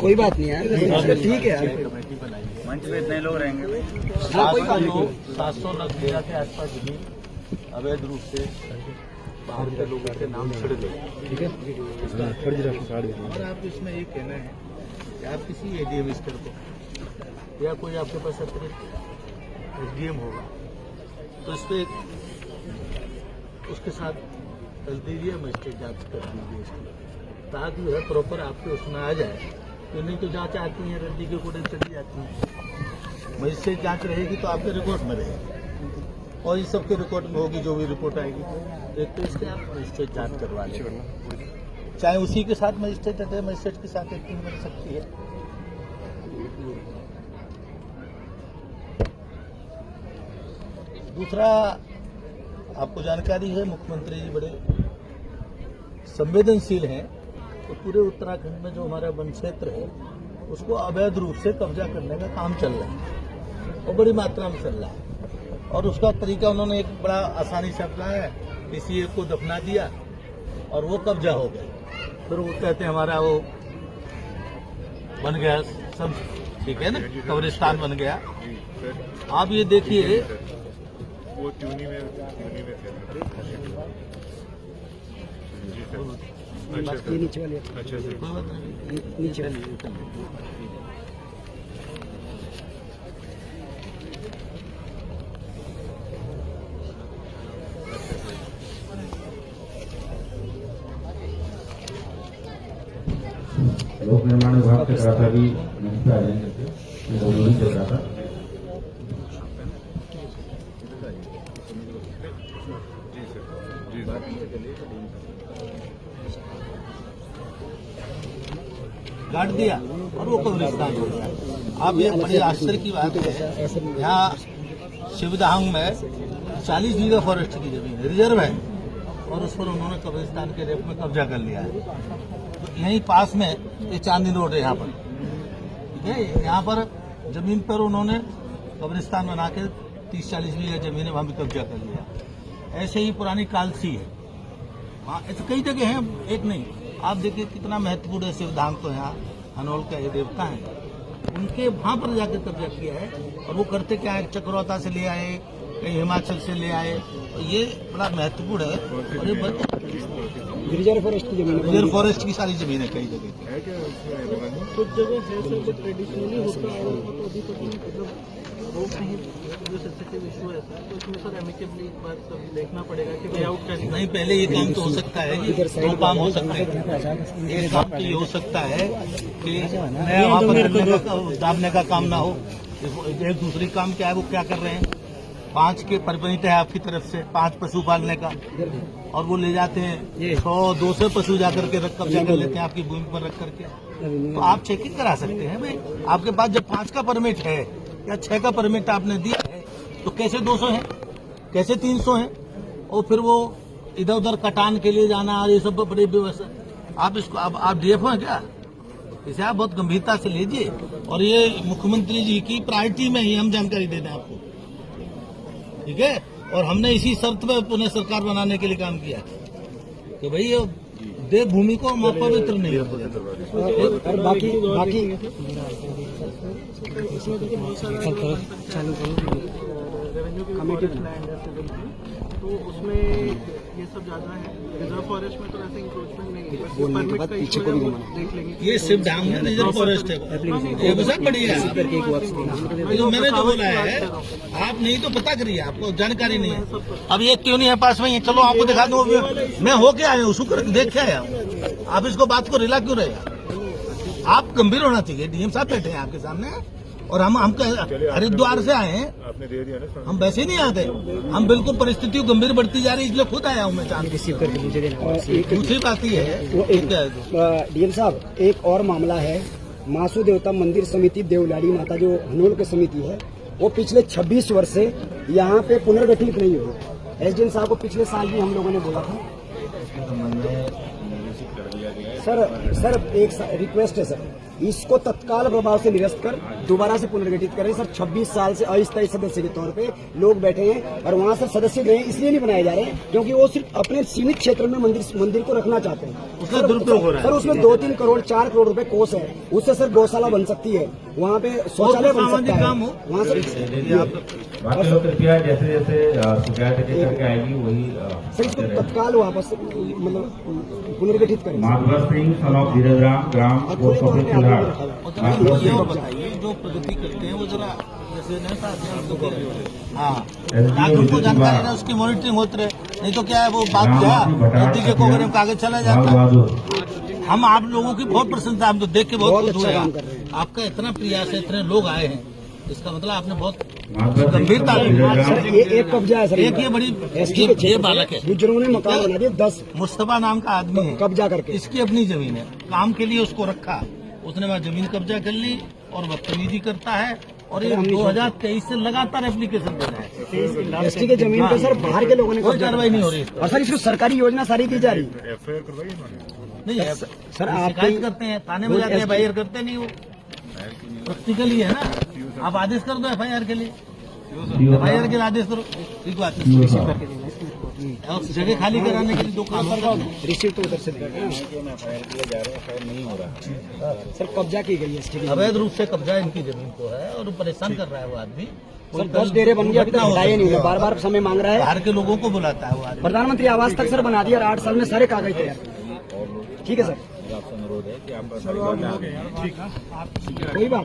कोई बात नहीं है, ठीक है यार। मंच पे इतने लोग रहेंगे। 700 नगरिया के आसपास जमीन अवैध रूप से बाहर के लोगों के नाम छिड़ गए। ठीक है, और आप इसमें ये कहना है कि आप किसी एडीएम स्तर को या कोई आपके पास अतिरिक्त एसडीएम होगा तो इस पे उसके साथ कर दीजिए, मजिस्ट्रेट जांच कर दीजिए इसकी, ताकि जो है प्रॉपर आपके उसमें आ जाए। तो नहीं तो जांच आती है रद्दी के कोडे चली जाती है। मजिस्ट्रेट जांच रहेगी तो आपके रिकॉर्ड में रहेगी और इस सब के रिकॉर्ड में होगी जो भी रिपोर्ट आएगी। एक तो इसके आप मजिस्ट्रेट जांच करवा लें, चाहे उसी के साथ मजिस्ट्रेट अटैच मजिस्ट्रेट के साथ एक टीम बन सकती है। दूसरा, आपको जानकारी है मुख्यमंत्री जी बड़े संवेदनशील हैं, तो पूरे उत्तराखंड में जो हमारा वन क्षेत्र है उसको अवैध रूप से कब्जा करने का काम चल रहा है और बड़ी मात्रा में चल रहा है। और उसका तरीका उन्होंने एक बड़ा आसानी से अपनाया है, किसी एक को दफना दिया और वो कब्जा हो गया। फिर वो कहते हैं हमारा वो बन गया सब, ठीक है ना, कब्रिस्तान बन गया। आप ये देखिए वो ट्यूनी में ये नीचे वाले, अच्छा से नीचे वाले। लोक निर्माण विभाग से कहा था कि नहीं चल रहा था। गाड़ दिया और वो कब्रिस्तान हो गया। आप ये बड़ी आश्चर्य की बात है, यहाँ शिवदांग में 40 बीघा फॉरेस्ट की जमीन रिजर्व है और उस पर उन्होंने कब्रिस्तान के रूप में कब्जा कर लिया है। तो यहीं पास में ये चांदनी रोड है, यहाँ पर, ठीक है, यहाँ पर जमीन पर उन्होंने कब्रिस्तान बना के 30-40 बीघा जमीन वहाँ भी कब्जा कर लिया। ऐसे ही पुरानी कालसी है, हाँ ऐसे कई जगह हैं, एक नहीं। आप देखिए कितना महत्वपूर्ण है शिवधाम, तो यहाँ हनोल का ये देवता है, उनके वहां पर जाकर कब्जा किया है। और वो करते क्या है, चक्रौता से ले आए, कहीं हिमाचल से ले आए, तो ये बड़ा महत्वपूर्ण है। और ये रिजर्व फॉरेस्ट की जमीन, रिजर्व फॉरेस्ट की सारी जमीन है कई जगह। कुछ जगह है सर जो ट्रेडिशनली होता है, तो अभी तक मतलब वो कहीं जो सेंसिटिव इशू है तो उसमें सर एमिकेबली एक बात देखना पड़ेगा कि वे आउट कैसे। नहीं, पहले ये काम तो हो सकता है कि दो काम हो सकते हैं। एक काम तो ये हो सकता है कि नया वहाँ पर दाबने का काम ना हो। एक दूसरी काम क्या है, वो क्या कर रहे हैं, 5 के परमिट है आपकी तरफ से 5 पशु पालने का, और वो ले जाते हैं 100-200 पशु जाकर के कब्जा कर लेते हैं आपकी भूमि पर रख करके। तो आप चेकिंग करा सकते हैं भाई, आपके पास जब 5 का परमिट है या 6 का परमिट आपने दिया है, तो कैसे 200 है, कैसे 300 है, और फिर वो इधर उधर कटान के लिए जाना और ये सब बड़ी व्यवस्था। आप इसको आप डीएफओ हैं क्या, इसे आप बहुत गंभीरता से लीजिए। और ये मुख्यमंत्री जी की प्रायोरिटी में ही हम जानकारी दे दें आपको, ठीक है। और हमने इसी शर्त पे पुनः सरकार बनाने के लिए काम किया कि भाई ये देव भूमि को हम पवित्र नहीं होते। और बाकी कमेटी तो उसमें ये सब ज्यादा है। रिजर्व फॉरेस्ट में तो ऐसे इंक्रोचमेंट नहीं है, परमिट का इशू है, वो देख लेंगे। ये शिवधाम में रिजर्व फॉरेस्ट है, ये बहुत बढ़िया है। तो मैंने जो बोला है, आप नहीं तो पता करिए, आपको जानकारी नहीं है। अब ये क्यों नहीं है पास में, चलो आपको दिखा दूं, मैं होके आया हूँ, उसको देख के आया हूँ। आप इसको बात को रिला क्यों रहे, आप गंभीर होना चाहिए। डीएम साहब बैठे हैं आपके सामने, और हम हरिद्वार से आए हैं, आपने दे दिया ना, हम वैसे नहीं आते, हम बिल्कुल परिस्थिति गंभीर बढ़ती जा रही है, इसलिए खुद आया हूँ मैं जान रिसीव करके मुझे देना। दूसरी बात ये है, डीएम साहब एक और मामला है, मासू देवता मंदिर समिति देवलाड़ी माता जो हनोल की समिति है, वो पिछले 26 वर्ष से यहाँ पे पुनर्गठित नहीं हुई। एसडीएम साहब को पिछले साल भी हम लोगों ने बोला था। सर एक रिक्वेस्ट है सर, इसको तत्काल प्रभाव से निरस्त कर दोबारा से पुनर्गठित करें सर। 26 साल से अस्थायी सदस्य के तौर पे लोग बैठे हैं और वहाँ से सदस्य गए इसलिए नहीं बनाए जा रहे हैं क्योंकि वो सिर्फ अपने सीमित क्षेत्र में मंदिर को रखना चाहते हैं। उसका दुरुपयोग हो रहा है सर उसमें 2-3 करोड़ 4 करोड़ रुपए कोष है, उससे सर गौशाला बन सकती है, वहाँ पे शौचालय बन सकता है काम हो वहाँ से। बाकी लोग कृपया जैसे जैसे शिकायत करके आएगी वही सर इसको तत्काल वापस मतलब पुनर्गठित करें। माधवर सिंह सन ऑफ धीरज राम ग्राम पोस्ट ऑफिस फिलहाल ये और बताइए जो प्रगति करते हैं वो जरा जैसे नेता हाँ नागरिक को जानकारी ना उसकी मॉनिटरिंग होती रहे, नहीं तो क्या है वो बात क्या नतीजे को अगर कागज चला जाता है। हम आप लोगों की बहुत प्रसन्नता, हम तो देख के बहुत खुश हुए। आपका इतना प्रयास है, इतने लोग आए हैं, इसका मतलब आपने बहुत गंभीरता सर एक कब्जा है सर, एक ये बड़ी ये बालक है गुजरों ने मकान बना दिए 10 मुस्तफा नाम का आदमी है, कब्जा करके। इसकी अपनी जमीन है, काम के लिए उसको रखा, उसने वहाँ जमीन कब्जा कर ली और बदतमीजी करता है और ये 2023 से लगातार एप्लीकेशन दे रहा है। एसटी के जमीन पे सर बाहर के लोगों ने कोई कार्रवाई नहीं हो रही और सर इसको सरकारी योजना सारी दी जा रही। एफआईआर करवाई इन्होंने। नहीं है सर आप शिकायत करते हैं, थाने में जाते हैं, एफआईआर करते नहीं हो, प्रैक्टिकली है ना। आप आदेश कर दो एफआईआर के लिए, एफआईआर के लिए आदेश करो, ठीक बात है। और जगह खाली कराने के लिए 2 काम रिसीव तो उधर से सर कब्जा की गई है एसटी की। अवैध रूप से कब्जा इनकी जमीन को है और परेशान कर रहा है वो आदमी। सर 10 डेरे बन गए, अभी तक हटाए नहीं हुए, बार समय मांग रहा है। बाहर के लोगों को बुलाता है वो आदमी। प्रधानमंत्री आवास तक सर बना दिया और 8 साल में सारे कागज तैयार। ठीक है सर, कोई बात